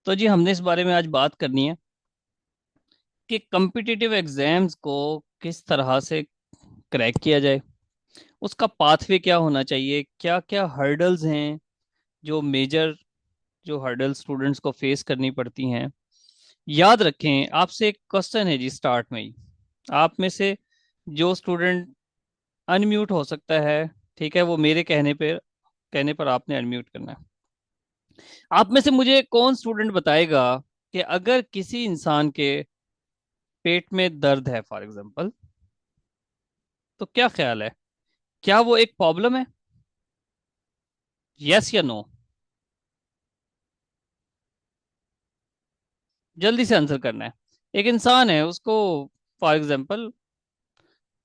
तो जी हमने इस बारे में आज बात करनी है कि कम्पिटिटिव एग्जाम्स को किस तरह से क्रैक किया जाए। उसका पाथवे क्या होना चाहिए, क्या क्या हर्डल्स हैं जो मेजर, जो हर्डल स्टूडेंट्स को फेस करनी पड़ती हैं। याद रखें, आपसे एक क्वेश्चन है जी स्टार्ट में ही। आप में से जो स्टूडेंट अनम्यूट हो सकता है, ठीक है, वो मेरे कहने पर आपने अनम्यूट करना है। आप में से मुझे कौन स्टूडेंट बताएगा कि अगर किसी इंसान के पेट में दर्द है फॉर एग्जांपल, तो क्या ख्याल है, क्या वो एक प्रॉब्लम है? यस या नो? जल्दी से आंसर करना है। एक इंसान है, उसको फॉर एग्जांपल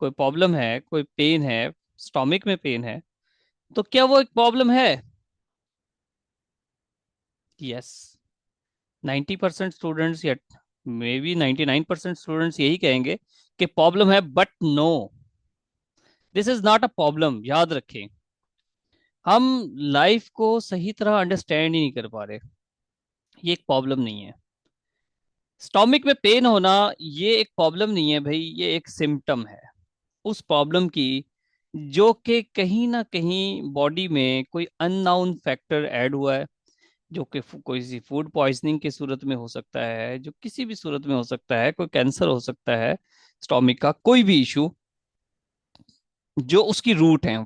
कोई प्रॉब्लम है, कोई पेन है, स्टोमिक में पेन है, तो क्या वो एक प्रॉब्लम है? यस। 90% स्टूडेंट्स या मे बी 99% स्टूडेंट्स यही कहेंगे कि प्रॉब्लम है, but no, this is not a problem. याद रखें, हम लाइफ को सही तरह अंडरस्टैंड ही नहीं कर पा रहे। ये एक प्रॉब्लम नहीं है। स्टोमिक में पेन होना ये एक प्रॉब्लम नहीं है भाई, ये एक सिम्टम है उस प्रॉब्लम की, जो कि कहीं ना कहीं बॉडी में कोई अननाउन फैक्टर ऐड हुआ है, जो कि कोई सी फूड पॉइजनिंग की सूरत में हो सकता है, जो किसी भी सूरत में हो सकता है, कोई कैंसर हो सकता है, स्टोमिक का कोई भी इशू जो उसकी रूट है।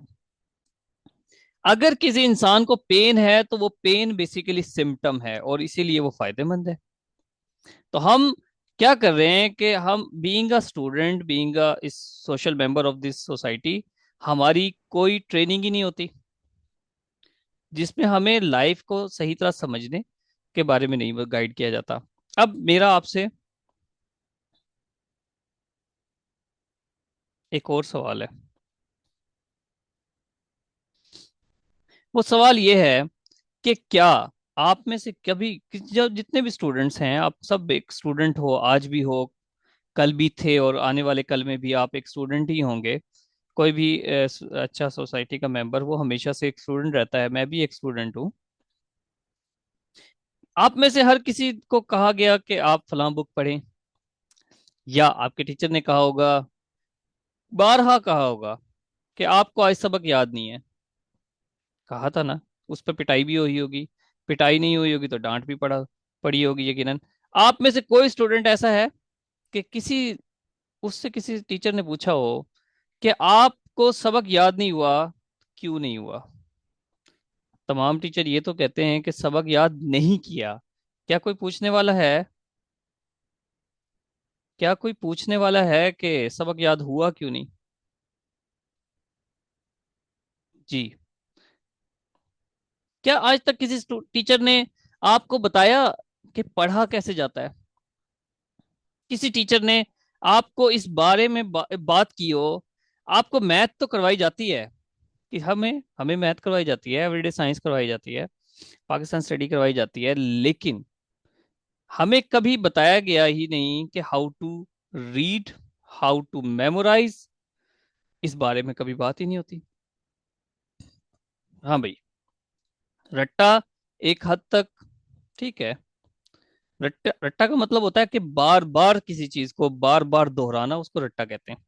अगर किसी इंसान को पेन है तो वो पेन बेसिकली सिम्टम है और इसीलिए वो फायदेमंद है। तो हम क्या कर रहे हैं कि हम being a student, being a इस social member of this society, हमारी कोई ट्रेनिंग ही नहीं होती जिसमें हमें लाइफ को सही तरह समझने के बारे में नहीं गाइड किया जाता। अब मेरा आपसे एक और सवाल है। वो सवाल ये है कि क्या आप में से कभी जो जितने भी स्टूडेंट्स हैं, आप सब एक स्टूडेंट हो, आज भी हो, कल भी थे और आने वाले कल में भी आप एक स्टूडेंट ही होंगे। कोई भी अच्छा सोसाइटी का मेंबर वो हमेशा से एक स्टूडेंट रहता है, मैं भी एक स्टूडेंट हूँ। आप में से हर किसी को कहा गया कि आप फलां बुक पढ़ें, या आपके टीचर ने कहा होगा, बारहा कहा होगा कि आपको आज सबक याद नहीं है। कहा था ना? उस पर पिटाई भी हुई होगी, पिटाई नहीं हुई होगी तो डांट भी पड़ी होगी यकीनन। आप में से कोई स्टूडेंट ऐसा है कि उससे किसी टीचर ने पूछा हो कि आपको सबक याद नहीं हुआ, क्यों नहीं हुआ? तमाम टीचर ये तो कहते हैं कि सबक याद नहीं किया। क्या कोई पूछने वाला है? क्या कोई पूछने वाला है कि सबक याद हुआ क्यों नहीं? जी। क्या आज तक किसी टीचर ने आपको बताया कि पढ़ा कैसे जाता है? किसी टीचर ने आपको इस बारे में बात की हो? आपको मैथ तो करवाई जाती है, कि हमें हमें मैथ करवाई जाती है, एवरीडे साइंस करवाई जाती है, पाकिस्तान स्टडी करवाई जाती है, लेकिन हमें कभी बताया गया ही नहीं कि how to read, how to memorise. इस बारे में कभी बात ही नहीं होती। हाँ भाई, रट्टा एक हद तक ठीक है। रट्टा रट्टा का मतलब होता है कि बार बार किसी चीज को बार बार दोहराना, उसको रट्टा कहते हैं।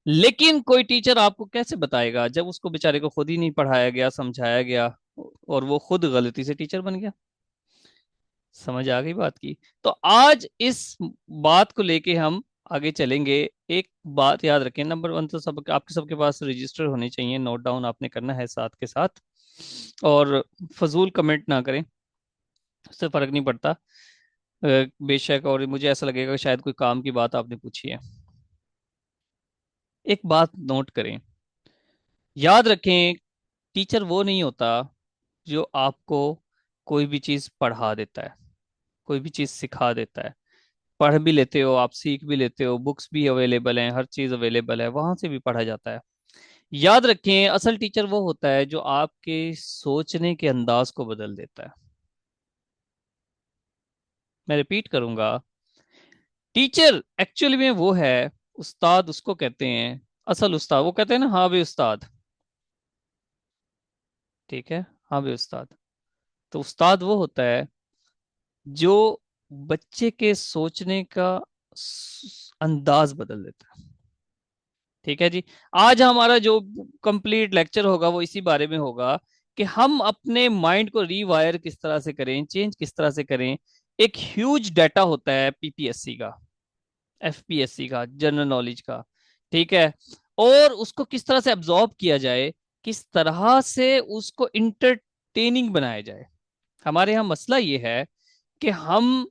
लेकिन कोई टीचर आपको कैसे बताएगा जब उसको बेचारे को खुद ही नहीं पढ़ाया गया, समझाया गया, और वो खुद गलती से टीचर बन गया। समझ आ गई बात की? तो आज इस बात को लेके हम आगे चलेंगे। एक बात याद रखें, नंबर वन तो सब आपके सबके पास रजिस्टर होने चाहिए, नोट डाउन आपने करना है साथ के साथ, और फजूल कमेंट ना करें, उससे फर्क नहीं पड़ता। बेशक, और मुझे ऐसा लगेगा कि शायद कोई काम की बात आपने पूछी है। एक बात नोट करें, याद रखें, टीचर वो नहीं होता जो आपको कोई भी चीज पढ़ा देता है, कोई भी चीज सिखा देता है। पढ़ भी लेते हो, आप सीख भी लेते हो, बुक्स भी अवेलेबल हैं, हर चीज अवेलेबल है, वहां से भी पढ़ा जाता है। याद रखें, असल टीचर वो होता है जो आपके सोचने के अंदाज को बदल देता है। मैं रिपीट करूंगा, टीचर एक्चुअली में वो है, उस्ताद उसको कहते हैं, असल उस्ताद, वो कहते हैं ना, हाँ भी उस्ताद, ठीक है, हाँ भी उस्ताद। तो उस्ताद वो होता है जो बच्चे के सोचने का अंदाज बदल देता है। ठीक है जी। आज हमारा जो कंप्लीट लेक्चर होगा वो इसी बारे में होगा कि हम अपने माइंड को रीवायर किस तरह से करें, चेंज किस तरह से करें। एक ह्यूज डाटा होता है पीपीएससी का, एफपीएससी का, जनरल नॉलेज का। ठीक है। और उसको किस तरह से अब्जॉर्ब किया जाए, किस तरह से उसको इंटरटेनिंग बनाया जाए। हमारे यहाँ मसला ये है कि हम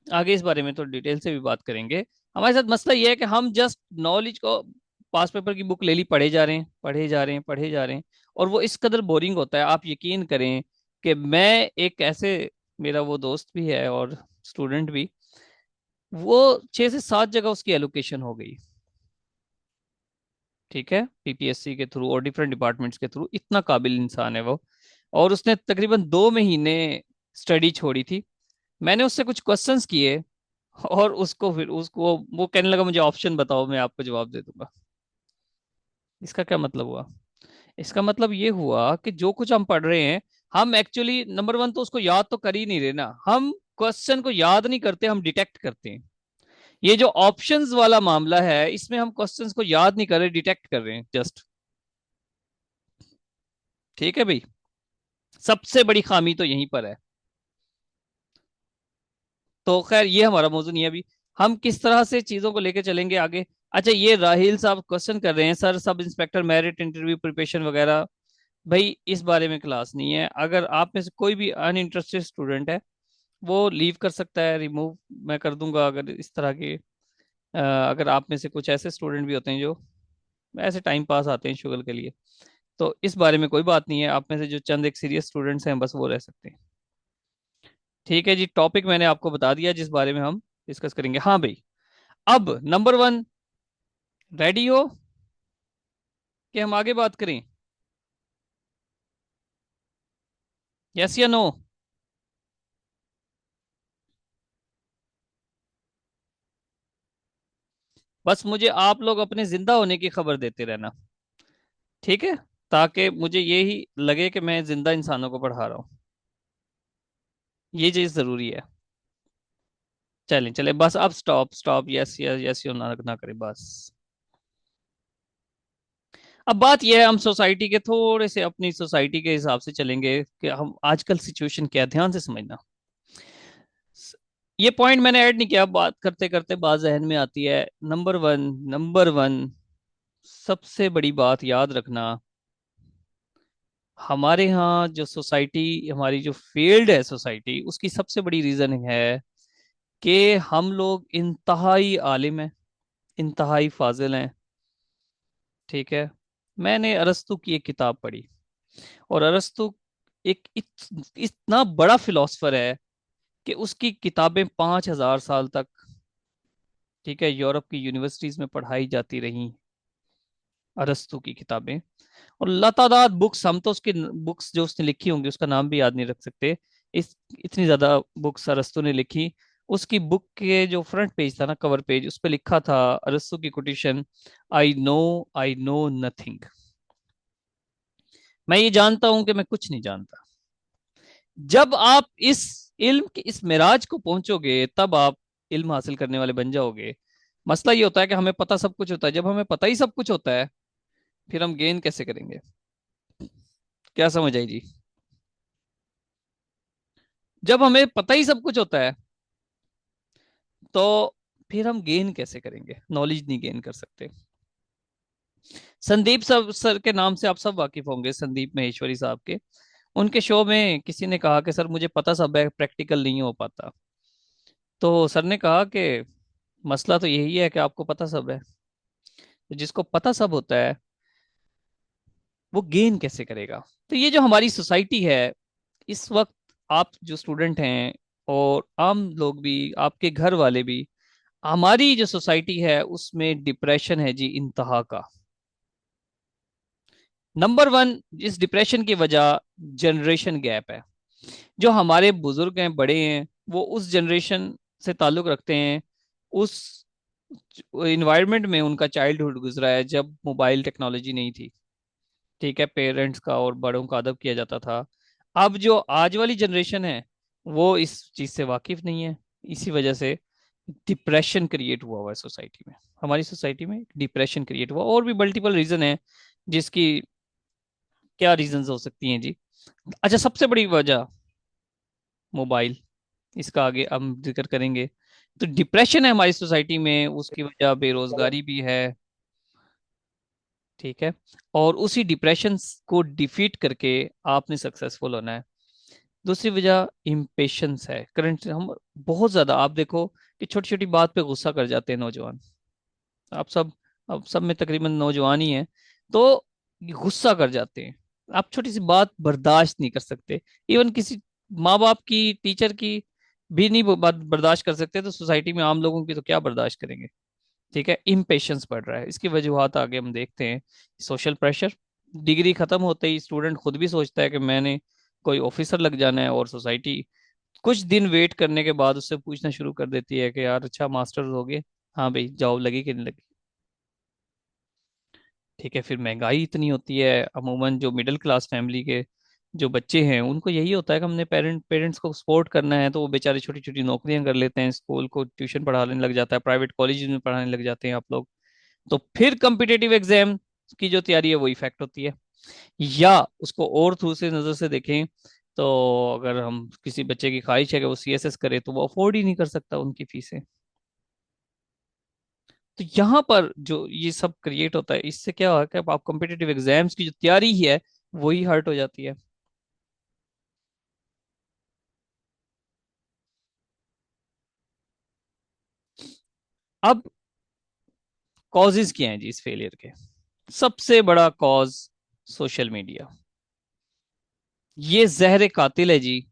आगे इस बारे में तो डिटेल से भी बात करेंगे। हमारे साथ मसला ये है कि हम जस्ट नॉलेज को, पास पेपर की बुक ले ली, पढ़े जा रहे हैं, पढ़े जा रहे हैं, पढ़े जा रहे हैं। और वो इस कदर बोरिंग होता है, आप यकीन करें कि मैं एक ऐसे, मेरा वो दोस्त भी है और स्टूडेंट भी, वो 6 से 7 जगह उसकी एलोकेशन हो गई। ठीक है, पीपीएससी के थ्रू और डिफरेंट डिपार्टमेंट्स के थ्रू, इतना काबिल इंसान है वो। और उसने तकरीबन 2 महीने स्टडी छोड़ी थी। मैंने उससे कुछ क्वेश्चंस किए और उसको, फिर उसको वो कहने लगा मुझे ऑप्शन बताओ, मैं आपको जवाब दे दूंगा। इसका क्या मतलब हुआ? इसका मतलब ये हुआ कि जो कुछ हम पढ़ रहे हैं, हम एक्चुअली नंबर वन तो उसको याद तो कर ही नहीं रहे ना। हम क्वेश्चन को याद नहीं करते, हम डिटेक्ट करते हैं। ये जो ऑप्शंस वाला मामला है, इसमें हम क्वेश्चंस को याद नहीं कर रहे, डिटेक्ट कर रहे हैं जस्ट। ठीक है भाई, सबसे बड़ी खामी तो यहीं पर है। तो खैर ये हमारा मौजू नहीं है अभी। हम किस तरह से चीजों को लेके चलेंगे आगे। अच्छा, ये राहिल साहब क्वेश्चन कर रहे हैं, sir sub inspector merit interview preparation वगैरह। भाई इस बारे में क्लास नहीं है। अगर आप में से कोई भी अनइंटरेस्टेड स्टूडेंट है, वो लीव कर सकता है, रिमूव मैं कर दूंगा। अगर इस तरह के अगर आप में से कुछ ऐसे स्टूडेंट भी होते हैं जो ऐसे टाइम पास आते हैं शुगल के लिए, तो इस बारे में कोई बात नहीं है। आप में से जो चंद एक सीरियस स्टूडेंट्स हैं, बस वो रह सकते हैं। ठीक है जी, टॉपिक मैंने आपको बता दिया जिस बारे में हम डिस्कस करेंगे। हाँ भाई, अब नंबर वन, रेडी हो कि हम आगे बात करें? यस या नो? बस मुझे आप लोग अपने जिंदा होने की खबर देते रहना, ठीक है? ताकि मुझे ये ही लगे कि मैं जिंदा इंसानों को पढ़ा रहा हूँ। ये चीज जरूरी है। चलें चलें, बस अब stop stop, yes yes yes, यो ना ना करें बस। अब बात यह है, हम सोसाइटी के थोड़े से, अपनी सोसाइटी के हिसाब से चलेंगे कि हम आजकल सिचुएशन क्या है, ध्यान से समझना। ये पॉइंट मैंने ऐड नहीं किया, बात करते करते बात जहन में आती है। नंबर वन, सबसे बड़ी बात याद रखना, हमारे यहाँ जो सोसाइटी, हमारी जो फील्ड है सोसाइटी, उसकी सबसे बड़ी रीजन है कि हम लोग इंतहाई आलिम हैं, इंतहाई फाजिल हैं। ठीक है। मैंने अरस्तू की एक किताब पढ़ी, और अरस्तू एक इतना बड़ा फिलोसफर है कि उसकी किताबें 5,000 साल तक, ठीक है, यूरोप की यूनिवर्सिटीज में पढ़ाई जाती रही। अरस्तू की किताबें और लतादार बुक्स, हम तो उसकी बुक्स जो उसने लिखी होंगी उसका नाम भी याद नहीं रख सकते। इस इतनी ज्यादा बुक्स अरस्तू ने लिखी। उसकी बुक के जो फ्रंट पेज था ना, कवर पेज, उस पर लिखा था अरस्तू की कोटेशन, आई नो नथिंग। मैं ये जानता हूं कि मैं कुछ नहीं जानता। जब आप इस इल्म के इस मिराज को पहुंचोगे, तब आप इल्म हासिल करने वाले बन जाओगे। मसला ये होता है कि हमें पता सब कुछ होता है। जब हमें पता ही सब कुछ होता है, फिर हम गेन कैसे करेंगे? क्या समझ आई जी? जब हमें पता ही सब कुछ होता है, तो फिर हम गेन कैसे करेंगे? नॉलेज नहीं गेन कर सकते। संदीप सब सर के नाम से आप सब वाकिफ होंगे, संदीप महेश्वरी साहब के। उनके शो में किसी ने कहा कि सर मुझे पता सब है, प्रैक्टिकल नहीं हो पाता। तो सर ने कहा कि मसला तो यही है कि आपको पता सब है। तो जिसको पता सब होता है, वो गेन कैसे करेगा? तो ये जो हमारी सोसाइटी है इस वक्त, आप जो स्टूडेंट हैं और आम लोग भी, आपके घर वाले भी, हमारी जो सोसाइटी है उसमें डिप्रेशन है जी, इंतहा का। नंबर वन, इस डिप्रेशन की वजह जनरेशन गैप है। जो हमारे बुजुर्ग हैं, बड़े हैं, वो उस जनरेशन से ताल्लुक रखते हैं, उस इन्वायरमेंट में उनका चाइल्डहुड गुजरा है जब मोबाइल टेक्नोलॉजी नहीं थी। ठीक है, पेरेंट्स का और बड़ों का अदब किया जाता था। अब जो आज वाली जनरेशन है, वो इस चीज से वाकिफ नहीं है। इसी वजह से डिप्रेशन क्रिएट हुआ है सोसाइटी में। हमारी सोसाइटी में डिप्रेशन क्रिएट हुआ, और भी मल्टीपल रीजन है जिसकी, क्या रीजंस हो सकती हैं जी। अच्छा, सबसे बड़ी वजह मोबाइल, इसका आगे हम जिक्र करेंगे। तो डिप्रेशन है हमारी सोसाइटी में, उसकी वजह बेरोजगारी भी है। ठीक है। और उसी डिप्रेशन को डिफीट करके आपने सक्सेसफुल होना है। दूसरी वजह इम्पेशंस है। करंट हम बहुत ज्यादा, आप देखो कि छोटी छोटी बात पे गुस्सा कर जाते हैं नौजवान। आप सब, अब सब में तकरीबन नौजवान ही हैं, तो ये गुस्सा कर जाते हैं। आप छोटी सी बात बर्दाश्त नहीं कर सकते। इवन किसी माँ बाप की, टीचर की भी नहीं वो बात बर्दाश्त कर सकते, तो सोसाइटी में आम लोगों की तो क्या बर्दाश्त करेंगे। ठीक है, इम्पेशंस बढ़ रहा है। इसकी वजूहत आगे हम देखते हैं। सोशल प्रेशर, डिग्री खत्म होते ही स्टूडेंट खुद भी सोचता है कि मैंने कोई ऑफिसर लग जाना है, और सोसाइटी कुछ दिन वेट करने के बाद उससे पूछना शुरू कर देती है कि यार अच्छा मास्टर्स हो गए, हाँ भाई जॉब लगी कि नहीं लगी। ठीक है, फिर महंगाई इतनी होती है, अमूमन जो मिडिल क्लास फैमिली के जो बच्चे हैं उनको यही होता है कि हमने पेरेंट्स को सपोर्ट करना है, तो वो बेचारे छोटी छोटी नौकरियां कर लेते हैं, स्कूल को ट्यूशन पढ़ाने लग जाता है, प्राइवेट कॉलेज में पढ़ाने लग जाते हैं आप लोग। तो फिर कम्पिटेटिव एग्जाम की जो तैयारी है वो इफेक्ट होती है। या उसको और थ्रू से नजर से देखें, तो अगर हम किसी बच्चे की ख्वाहिश है कि वो सीएसएस करे, तो वो अफोर्ड ही नहीं कर सकता उनकी फीसें। तो यहाँ पर जो ये सब क्रिएट होता है, इससे क्या होगा कि अब आप कॉम्पिटेटिव एग्जाम्स की जो तैयारी ही है वही हर्ट हो जाती है। अब कॉजेज क्या हैं जी इस फेलियर के? सबसे बड़ा कॉज सोशल मीडिया। ये जहर कातिल है जी।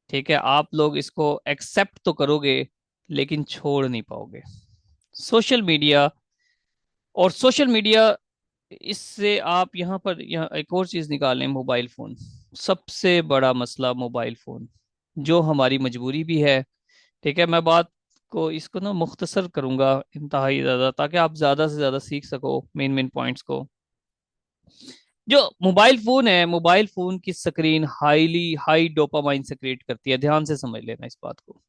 ठीक है, आप लोग इसको एक्सेप्ट तो करोगे, लेकिन छोड़ नहीं पाओगे। सोशल मीडिया, और सोशल मीडिया, इससे आप यहाँ एक और चीज निकाल लें, मोबाइल फोन। सबसे बड़ा मसला मोबाइल फोन, जो हमारी मजबूरी भी है। ठीक है, मैं बात को इसको ना मुख्तसर करूंगा इंतहाई ज्यादा, ताकि आप ज्यादा से ज्यादा सीख सको मेन मेन पॉइंट्स को। जो मोबाइल फोन है, मोबाइल फोन की स्क्रीन हाई डोपामाइन सेक्रेट करती है। ध्यान से समझ लेना इस बात को।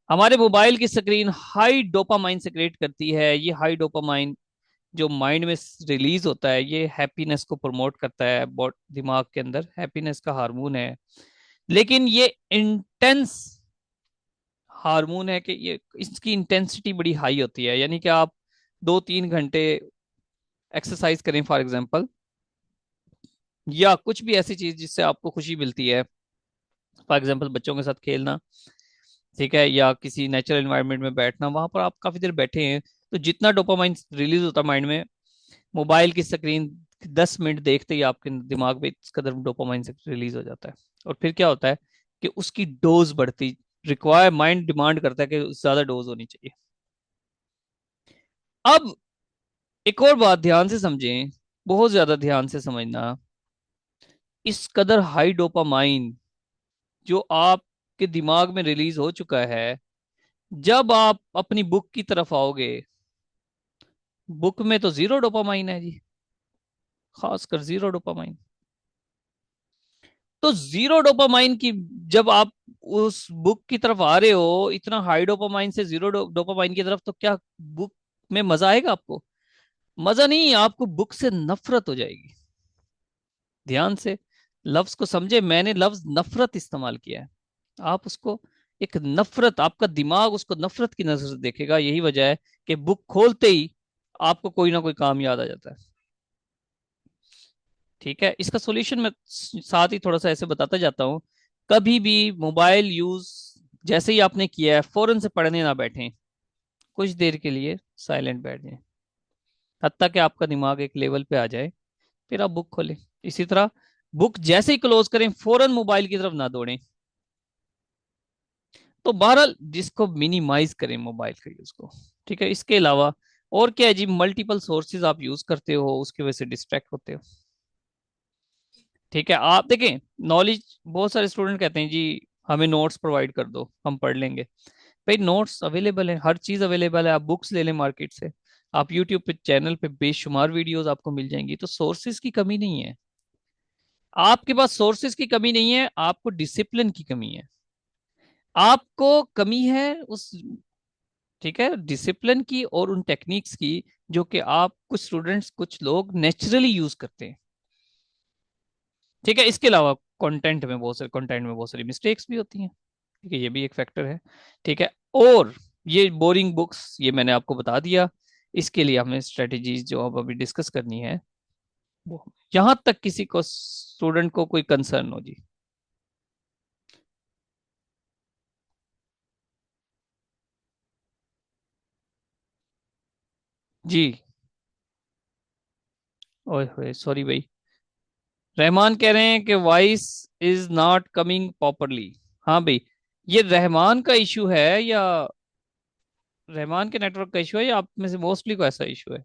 हमारे मोबाइल की स्क्रीन हाई डोपामाइन सेक्रेट करती है। ये हाई डोपामाइन जो माइंड में रिलीज होता है, ये हैप्पीनेस को प्रमोट करता है। दिमाग के अंदर हैप्पीनेस का हार्मोन है। लेकिन ये इंटेंस हार्मोन है कि ये इसकी इंटेंसिटी बड़ी हाई होती है। यानी कि आप 2-3 घंटे एक्सरसाइज करें फॉर एग्जांपल, या कुछ भी ऐसी चीज जिससे आपको खुशी मिलती है, फॉर एग्जांपल बच्चों के साथ खेलना, ठीक है, या किसी नेचुरल एनवायरनमेंट में बैठना, वहां पर आप काफी देर बैठे हैं, तो जितना डोपामाइन रिलीज होता है माइंड में, मोबाइल की स्क्रीन 10 मिनट देखते ही आपके दिमाग में इस कदर डोपामाइन से रिलीज हो जाता है। और फिर क्या होता है कि उसकी डोज बढ़ती, रिक्वायर माइंड डिमांड करता है कि ज्यादा डोज होनी चाहिए। अब एक और बात ध्यान से समझें, बहुत ज्यादा ध्यान से समझना। इस कदर हाई डोपामाइन जो आपके दिमाग में रिलीज हो चुका है, जब आप अपनी बुक की तरफ आओगे, बुक में तो जीरो डोपामाइन है जी, खासकर जीरो डोपामाइन। तो जीरो डोपामाइन की, जब आप उस बुक की तरफ आ रहे हो इतना हाई डोपामाइन से जीरो डोपामाइन की तरफ, तो क्या बुक में मजा आएगा आपको? मजा नहीं, आपको बुक से नफरत हो जाएगी। ध्यान से लफ्ज को समझे, मैंने लफ्ज नफरत इस्तेमाल किया है। आप उसको एक नफरत, आपका दिमाग उसको नफरत की नजर से देखेगा। यही वजह है कि बुक खोलते ही आपको कोई ना कोई काम याद आ जाता है। ठीक है, इसका सॉल्यूशन मैं साथ ही थोड़ा सा ऐसे बताता जाता हूँ। कभी भी मोबाइल यूज जैसे ही आपने किया है, फौरन से पढ़ने ना बैठें। कुछ देर के लिए साइलेंट बैठ जाएं, हत्ता कि आपका दिमाग एक लेवल पे आ जाए, फिर आप बुक खोलें। इसी तरह बुक जैसे ही क्लोज करें, फौरन मोबाइल की तरफ ना दौड़ें। तो बहरहाल जिसको मिनिमाइज करें मोबाइल के यूज को। ठीक है, इसके अलावा और क्या है जी, मल्टीपल सोर्सेज आप यूज करते हो, उसकी वजह से डिस्ट्रैक्ट होते हो। ठीक है, आप देखें नॉलेज, बहुत सारे स्टूडेंट कहते हैं जी हमें नोट्स प्रोवाइड कर दो हम पढ़ लेंगे। भाई नोट्स अवेलेबल है, हर चीज अवेलेबल है। आप बुक्स ले लें मार्केट से, आप यूट्यूब पे चैनल पे बेशुमार वीडियोस आपको मिल जाएंगी। तो सोर्सेज की कमी नहीं है, आपके पास सोर्सेज की कमी नहीं है, आपको डिसिप्लिन की कमी है। आपको कमी है उस, ठीक है, डिसिप्लिन की और उन टेक्निक्स की जो कि आप कुछ स्टूडेंट्स, कुछ लोग नेचुरली यूज करते हैं। ठीक है, इसके अलावा कंटेंट में बहुत सारी मिस्टेक्स भी होती हैं। ठीक है, ये भी एक फैक्टर है। ठीक है, और ये बोरिंग बुक्स, ये मैंने आपको बता दिया। इसके लिए हमें स्ट्रेटेजीज जो अब अभी डिस्कस करनी है वो, यहां तक किसी को, स्टूडेंट को कोई कंसर्न हो जी। जी। ओए होए, सॉरी भाई। रहमान कह रहे हैं कि voice is not coming properly. हाँ भाई, ये रहमान का इशू है या रहमान के नेटवर्क का इशू है, या आप में से मोस्टली को ऐसा इशू है?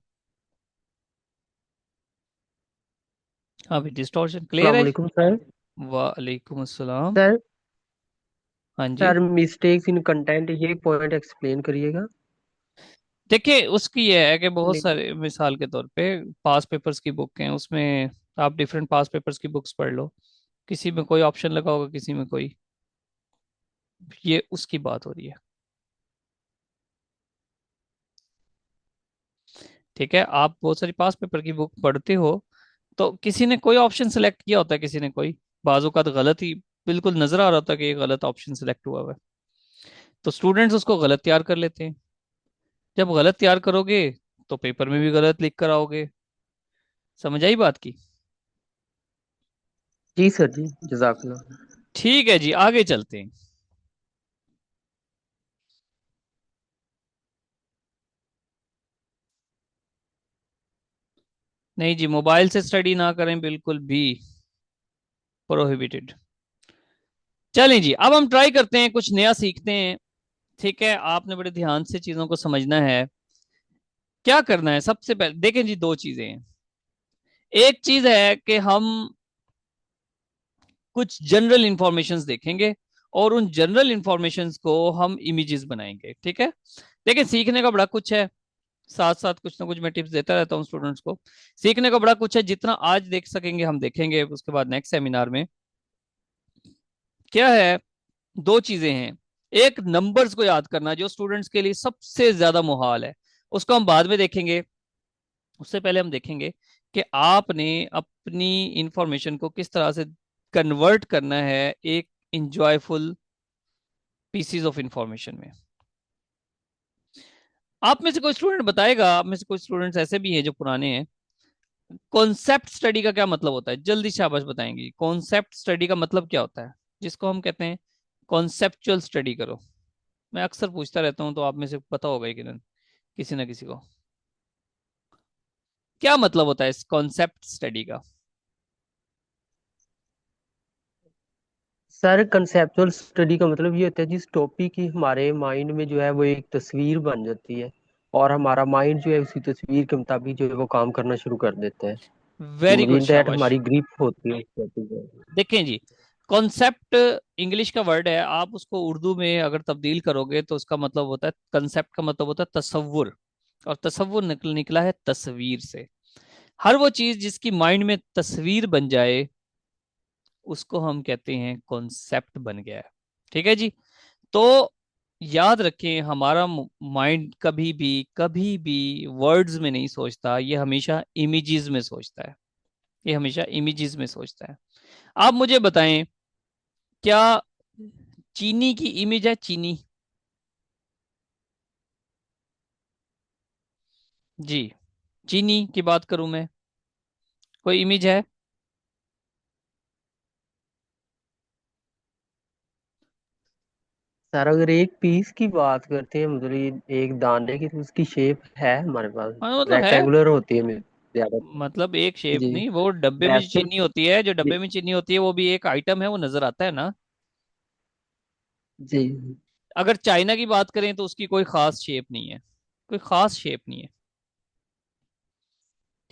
हाँ भाई, डिस्टॉर्शन क्लियर अस्सलाम है। वालेकुम सर। वालेकुम अस्सलाम। सर हाँ जी। सर मिस्टेक्स इन कंटेंट ये पॉइंट एक्सप्लेन करिएगा। देखिए, उसकी ये है कि बहुत नहीं। सारे, मिसाल के तौर पे पास पेपर्स की बुक हैं, उसमें आप डिफरेंट पास पेपर्स की बुक्स पढ़ लो, किसी में कोई ऑप्शन लगा होगा, किसी में कोई, ये उसकी बात हो रही है। ठीक है, आप बहुत सारी पास पेपर की बुक पढ़ते हो, तो किसी ने कोई ऑप्शन सेलेक्ट किया होता है, किसी ने कोई, बाजू का तो गलत ही बिल्कुल नजर आ रहा होता है कि ये गलत ऑप्शन सेलेक्ट हुआ हुआ है, तो स्टूडेंट्स उसको गलत तैयार कर लेते हैं। जब गलत तैयार करोगे तो पेपर में भी गलत लिख कर आओगे। समझ आई बात की? जी सर जी, जजाकल्लाह। ठीक है जी, आगे चलते हैं। नहीं जी, मोबाइल से स्टडी ना करें, बिल्कुल भी प्रोहिबिटेड। चलें जी, अब हम ट्राई करते हैं, कुछ नया सीखते हैं। ठीक है, आपने बड़े ध्यान से चीजों को समझना है। क्या करना है, सबसे पहले देखें जी, दो चीजें हैं। एक चीज है कि हम कुछ जनरल इंफॉर्मेशंस देखेंगे, और उन जनरल इंफॉर्मेशंस को हम इमेजेस बनाएंगे। ठीक है, देखिए, सीखने का बड़ा कुछ है, साथ साथ कुछ ना कुछ मैं टिप्स देता रहता हूँ स्टूडेंट्स को। सीखने का बड़ा कुछ है, जितना आज देख सकेंगे हम देखेंगे, उसके बाद नेक्स्ट सेमिनार में क्या है, दो चीजें हैं। एक, नंबर्स को याद करना, जो स्टूडेंट्स के लिए सबसे ज्यादा मुहाल है, उसको हम बाद में देखेंगे। उससे पहले हम देखेंगे कि आपने अपनी इंफॉर्मेशन को किस तरह से कन्वर्ट करना है एक इंजॉयफुल पीसीज ऑफ इंफॉर्मेशन में। आप में से कोई स्टूडेंट बताएगा, आप में से कोई स्टूडेंट्स ऐसे भी हैं जो पुराने हैं, कॉन्सेप्ट स्टडी का क्या मतलब होता है? जल्दी शाबाश बताएंगे, कॉन्सेप्ट स्टडी का मतलब क्या होता है, जिसको हम कहते हैं कॉन्सेप्चुअल स्टडी करो। मैं अक्सर पूछता रहता हूं, तो आप में से पता होगा कि नहीं, किसी ना किसी को, क्या मतलब होता है इस कॉन्सेप्ट स्टडी का? सर कंसेप्चुअल स्टडी का मतलब ये होता है जिस टॉपिक की हमारे माइंड में जो है वो एक तस्वीर बन जाती है, और हमारा माइंड जो है उसी तस्वीर के मुताबिक जो है वो काम करना शुरू कर देता है। वेरी गुड, इन दैट शाबाश। हमारी ग्रिप होती है उस टॉपिक पे। देखें जी, कॉन्सेप्ट इंग्लिश का वर्ड है, आप उसको उर्दू में अगर तब्दील करोगे तो उसका मतलब होता है, कंसेप्ट का मतलब होता है तसव्वुर, और तसव्वुर निकला है तस्वीर से। हर वो चीज जिसकी माइंड में तस्वीर बन जाए, उसको हम कहते हैं कॉन्सेप्ट बन गया है। ठीक है जी, तो याद रखें, हमारा माइंड कभी भी वर्ड्स में नहीं सोचता, ये हमेशा इमेजेस में सोचता है। ये हमेशा इमेजेस में सोचता है। आप मुझे बताएं, क्या चीनी की इमेज है? चीनी, जी, चीनी की बात करूं मैं, कोई इमेज है? सर अगर एक पीस की बात करते हैं, मतलब ये एक दाने की, तो उसकी शेप है हमारे पास। हाँ, मतलब है, रेक्टेंगुलर होती है ज्यादा। मतलब एक शेप जी। नहीं, वो डब्बे में जो वैसे चीनी होती है, जो जी डब्बे में चीनी होती है, वो भी एक आइटम है, वो नजर आता है ना। जी। अगर चाइना की बात करें तो उसकी कोई खास शेप नहीं है, कोई खास शेप नहीं है।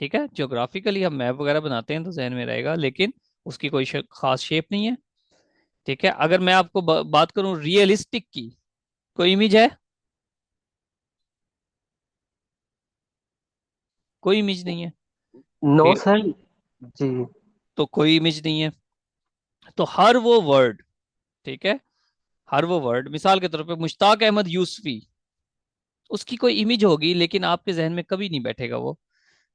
ठीक है, ज्योग्राफिकली हम मैप वगैरह बनाते हैं तो जहन में रहेगा, लेकिन उसकी कोई खास शेप नहीं है। ठीक है, अगर मैं आपको बात करूं रियलिस्टिक की, कोई इमेज है? कोई इमेज नहीं है। No okay, sir. जी। तो कोई इमेज नहीं है, तो हर वो वर्ड, ठीक है, हर वो वर्ड, मिसाल के तौर पे मुश्ताक अहमद यूसुफी, उसकी कोई इमेज होगी लेकिन आपके जहन में कभी नहीं बैठेगा वो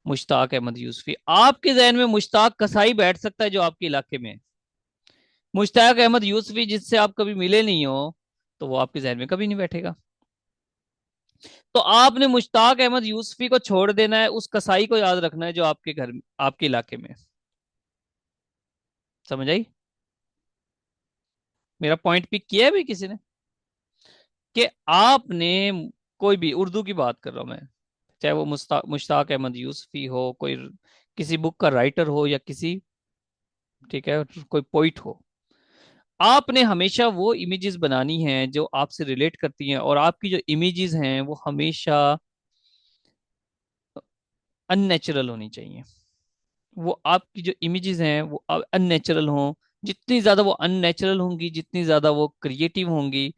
मुश्ताक अहमद यूसुफी। आपके जहन में मुश्ताक कसाई बैठ सकता है जो आपके इलाके में है। मुश्ताक अहमद यूसुफी जिससे आप कभी मिले नहीं हो, तो वो आपके जहन में कभी नहीं बैठेगा। तो आपने मुश्ताक अहमद यूसुफी को छोड़ देना है, उस कसाई को याद रखना है जो आपके घर में, आपके इलाके में है। समझ आई? मेरा पॉइंट पिक किया है भी किसी ने? कि आपने, कोई भी उर्दू की बात कर रहा हूं मैं, चाहे वो मुश्ताक अहमद यूसुफी हो, कोई किसी बुक का राइटर हो, या किसी, ठीक है, कोई पोइट हो, आपने हमेशा वो इमेजेस बनानी हैं जो आपसे रिलेट करती हैं, और आपकी जो इमेजेस हैं वो हमेशा अननेचुरल होनी चाहिए। वो आपकी जो इमेजेस हैं वो अननेचुरल हों। जितनी ज्यादा वो अननेचुरल होंगी, जितनी ज्यादा वो क्रिएटिव होंगी,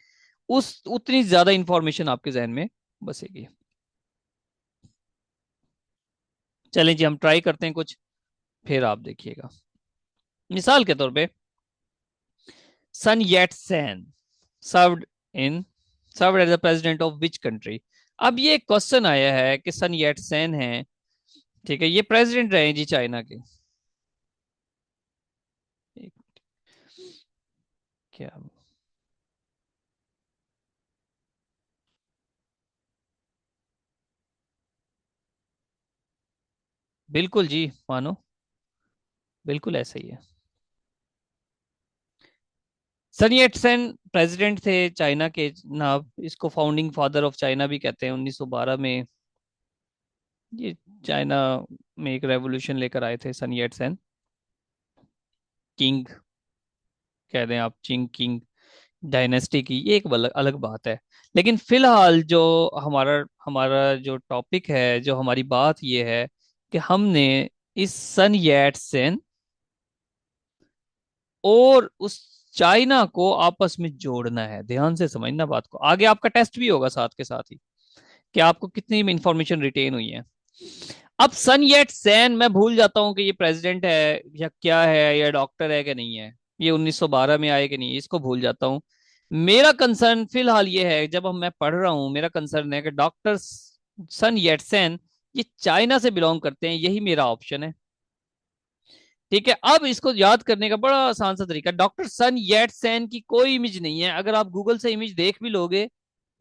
उस उतनी ज्यादा इंफॉर्मेशन आपके जहन में बसेगी। चलें जी, हम ट्राई करते हैं कुछ, फिर आप देखिएगा। मिसाल के तौर पे, Sun Yat Sen served in served as the president of which country. अब ये क्वेश्चन आया है कि सन येट सेन है, ठीक है, ये प्रेसिडेंट रहे जी चाइना के। एक- क्या? बिल्कुल जी, मानो, बिल्कुल ऐसा ही है। सन येट सेन प्रेसिडेंट थे चाइना के ना। इसको फाउंडिंग फादर ऑफ चाइना भी कहते हैं। 1912 में ये चाइना में एक रेवोल्यूशन लेकर आए थे सन येट सेन। किंग कह दें आप, चिंग किंग डायनेस्टी की, ये एक अलग अलग बात है। लेकिन फिलहाल जो हमारा हमारा जो टॉपिक है, जो हमारी बात ये है कि हमने इस सन येट सेन और उस चाइना को आपस में जोड़ना है। ध्यान से समझना बात को, आगे आपका टेस्ट भी होगा साथ के साथ ही, कि आपको कितनी इंफॉर्मेशन रिटेन हुई है। अब सन येट सेन मैं भूल जाता हूँ कि ये प्रेसिडेंट है या क्या है, या डॉक्टर है कि नहीं है, ये 1912 में आए कि नहीं, इसको भूल जाता हूँ। मेरा कंसर्न फिलहाल ये है, जब हम मैं पढ़ रहा हूँ, मेरा कंसर्न है कि डॉक्टर सन येट सेन ये चाइना से बिलोंग करते हैं, यही मेरा ऑप्शन है। ठीक है, अब इसको याद करने का बड़ा आसान सा तरीका, डॉक्टर सन येट सेन की कोई इमेज नहीं है। अगर आप गूगल से इमेज देख भी लोगे,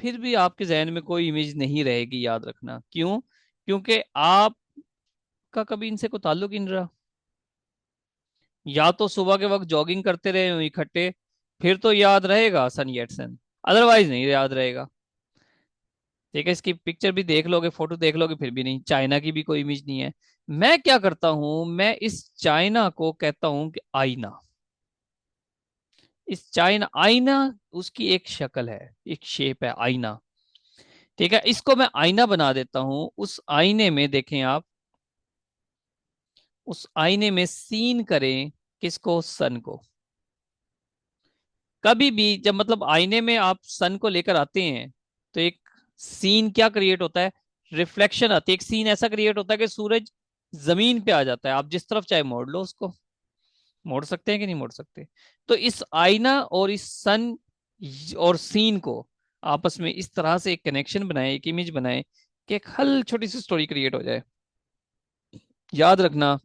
फिर भी आपके जहन में कोई इमेज नहीं रहेगी, याद रखना। क्यों? क्योंकि आपका कभी इनसे कोई ताल्लुक ही नहीं रहा। या तो सुबह के वक्त जॉगिंग करते रहे हो इकट्ठे, फिर तो याद रहेगा सन येट सेन, अदरवाइज नहीं याद रहेगा। ठीक है, इसकी पिक्चर भी देख लोगे, फोटो देख लोगे, फिर भी नहीं, चाइना की भी कोई इमेज नहीं है। मैं क्या करता हूं, मैं इस चाइना को कहता हूं कि आईना। इस चाइना, आईना उसकी एक शक्ल है, एक शेप है आईना। ठीक है, इसको मैं आईना बना देता हूं। उस आईने में देखें आप, उस आईने में सीन करें किसको, सन को। कभी भी जब मतलब आईने में आप सन को लेकर आते हैं, तो एक सीन क्या क्रिएट होता है, रिफ्लेक्शन आती है। एक सीन ऐसा क्रिएट होता है कि सूरज जमीन पे आ जाता है, आप जिस तरफ चाहे मोड़ लो उसको। मोड़ सकते हैं कि नहीं मोड़ सकते? तो इस आईना और इस सन और सीन को आपस में इस तरह से एक कनेक्शन बनाए, एक इमेज बनाए, कि एक हल छोटी सी स्टोरी क्रिएट हो जाए। याद रखना,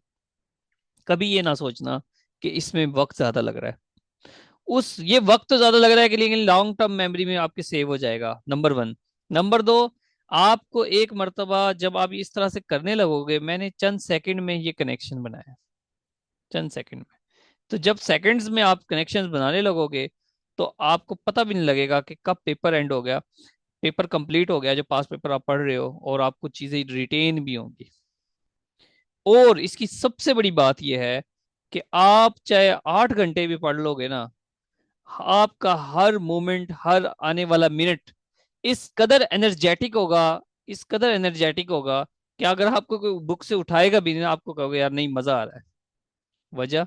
कभी ये ना सोचना कि इसमें वक्त ज्यादा लग रहा है। उस ये वक्त तो ज्यादा लग रहा है कि, लेकिन लॉन्ग टर्म मेमोरी में आपके सेव हो जाएगा, नंबर वन। नंबर दो, आपको एक मर्तबा जब आप इस तरह से करने लगोगे, मैंने चंद सेकंड में ये कनेक्शन बनाया, चंद सेकंड में। तो जब सेकंड्स में आप कनेक्शंस बनाने लगोगे, तो आपको पता भी नहीं लगेगा कि कब पेपर एंड हो गया, पेपर कंप्लीट हो गया, जो पास पेपर आप पढ़ रहे हो, और आपको चीजें रिटेन भी होंगी। और इसकी सबसे बड़ी बात यह है कि आप चाहे 8 घंटे भी पढ़ लोगे ना, आपका हर मोमेंट, हर आने वाला मिनट इस कदर एनर्जेटिक होगा, इस कदर एनर्जेटिक होगा, कि अगर आपको कोई बुक से उठाएगा भी नहीं, आपको कहोगे यार नहीं, मजा आ रहा है। वजह,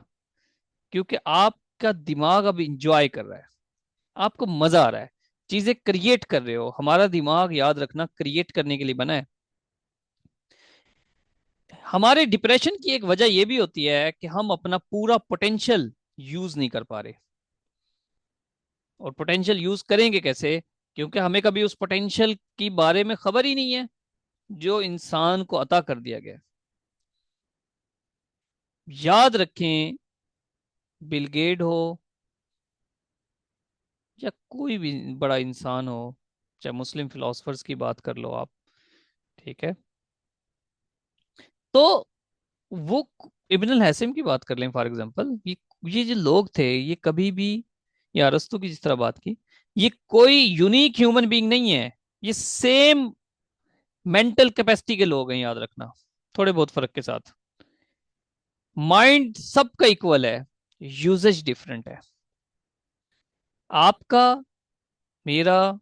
क्योंकि आपका दिमाग अब इंजॉय कर रहा है, आपको मजा आ रहा है, चीजें क्रिएट कर रहे हो। हमारा दिमाग, याद रखना, क्रिएट करने के लिए बना है। हमारे डिप्रेशन की एक वजह यह भी होती है कि हम अपना पूरा पोटेंशियल यूज नहीं कर पा रहे। और पोटेंशियल यूज करेंगे कैसे? क्योंकि हमें कभी उस पोटेंशियल की बारे में खबर ही नहीं है जो इंसान को अता कर दिया गया है। याद रखें, बिल गेट हो या कोई भी बड़ा इंसान हो, चाहे मुस्लिम फिलोसफर्स की बात कर लो आप, ठीक है, तो वो इब्न अल हैसम की बात कर लें फॉर एग्जांपल, ये जो लोग थे ये कभी भी, या अरस्तू की जिस तरह बात की, ये कोई यूनिक ह्यूमन बीइंग नहीं है, ये सेम मेंटल कैपेसिटी के लोग हैं, याद रखना, थोड़े बहुत फर्क के साथ। माइंड सबका इक्वल है, यूजेज डिफरेंट है। आपका, मेरा,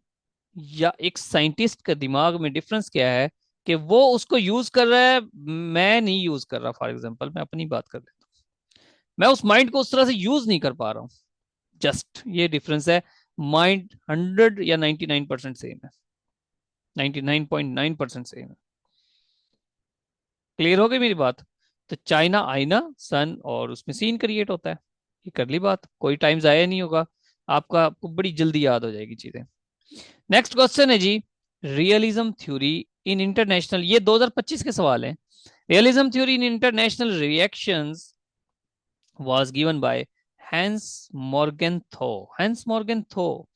या एक साइंटिस्ट का दिमाग में डिफरेंस क्या है कि वो उसको यूज कर रहा है, मैं नहीं यूज कर रहा। फॉर एग्जांपल मैं अपनी बात कर लेता हूँ, मैं उस माइंड को उस तरह से यूज नहीं कर पा रहा हूँ, जस्ट ये डिफरेंस है। माइंड 100 या 99% सेम है, 99.9% सेम है। क्लियर हो गई मेरी बात? तो चाइना आईना, सन और उसमें सीन क्रिएट होता है, ये कर ली बात, कोई टाइम जाया नहीं होगा आपका, आपको बड़ी जल्दी याद हो जाएगी चीजें। नेक्स्ट क्वेश्चन है जी, रियलिज्म थ्योरी इन इंटरनेशनल, ये 2025 के सवाल हैं। Realism theory in international reactions was given by Hans Morgenthau. Hans Morgenthau,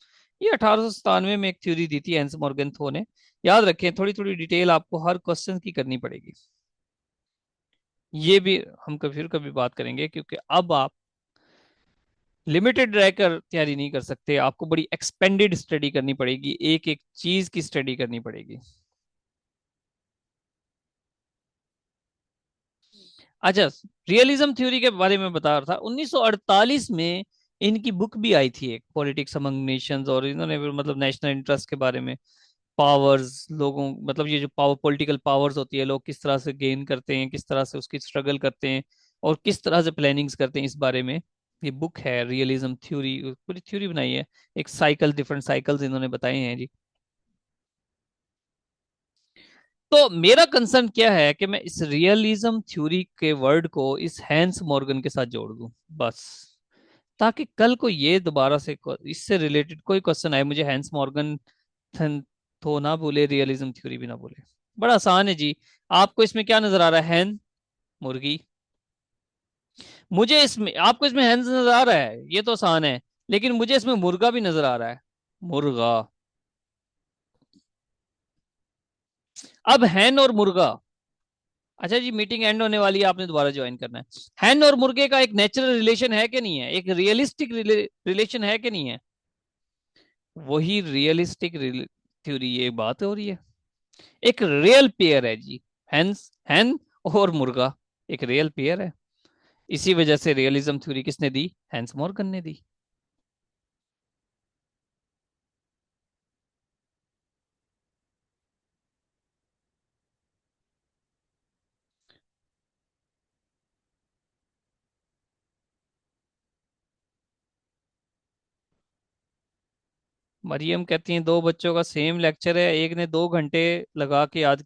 ये 1897 में एक थ्योरी दी थी हैंस मॉर्गेनथो ने। याद रखें, थोड़ी थोड़ी डिटेल आपको हर क्वेश्चन की करनी पड़ेगी, ये भी हम कभी फिर कभी बात करेंगे, क्योंकि अब आप लिमिटेड रहकर तैयारी नहीं कर सकते, आपको बड़ी एक्सपेंडेड स्टडी करनी पड़ेगी, एक एक चीज की स्टडी करनी पड़ेगी। अच्छा, रियलिज्म थ्योरी के बारे में बता रहा था, 1948 में इनकी बुक भी आई थी एक, पॉलिटिक्स अमंग नेशंस, और इन्होंने भी मतलब नेशनल इंटरेस्ट के बारे में, पावर्स लोगों, मतलब ये जो पावर, पॉलिटिकल पावर्स होती है, लोग किस तरह से गेन करते हैं, किस तरह से उसकी स्ट्रगल करते हैं, और किस तरह से प्लानिंग्स करते हैं, इस बारे में ये बुक है रियलिज्म थ्योरी, पूरी थ्योरी बनाई है, एक साइकिल, डिफरेंट साइकिल्स इन्होंने बताए हैं जी। तो मेरा कंसर्न क्या है कि मैं इस रियलिज्म थ्योरी के वर्ड को इस हैंस मॉर्गन के साथ जोड़ दूं, बस, ताकि कल को ये दोबारा से इससे रिलेटेड कोई क्वेश्चन आए, मुझे हैंस मॉर्गन तो ना बोले, रियलिज्म थ्योरी भी ना बोले। बड़ा आसान है जी। आपको इसमें क्या नजर आ रहा है? हैन, मुर्गी। मुझे इसमें, आपको इसमें हैंस नजर आ रहा है, ये तो आसान है, लेकिन मुझे इसमें मुर्गा भी नजर आ रहा है, मुर्गा। अब हैन और मुर्गा, अच्छा जी, मीटिंग एंड होने वाली है, आपने दोबारा ज्वाइन करना है। हैन और मुर्गे का एक नेचुरल रिलेशन है कि नहीं है, एक रियलिस्टिक रिलेशन है कि नहीं है? वही रियलिस्टिक थ्योरी, ये बात हो रही है, एक रियल पेयर है जी, हैंस, हैन और मुर्गा एक रियल पेयर है। इसी वजह से रियलिज्म थ्योरी किसने दी? हैंस मॉर्गन ने दी। मरियम कहती हैं, दो बच्चों का सेम लेक्चर है, एक ने 2 घंटे लगा के याद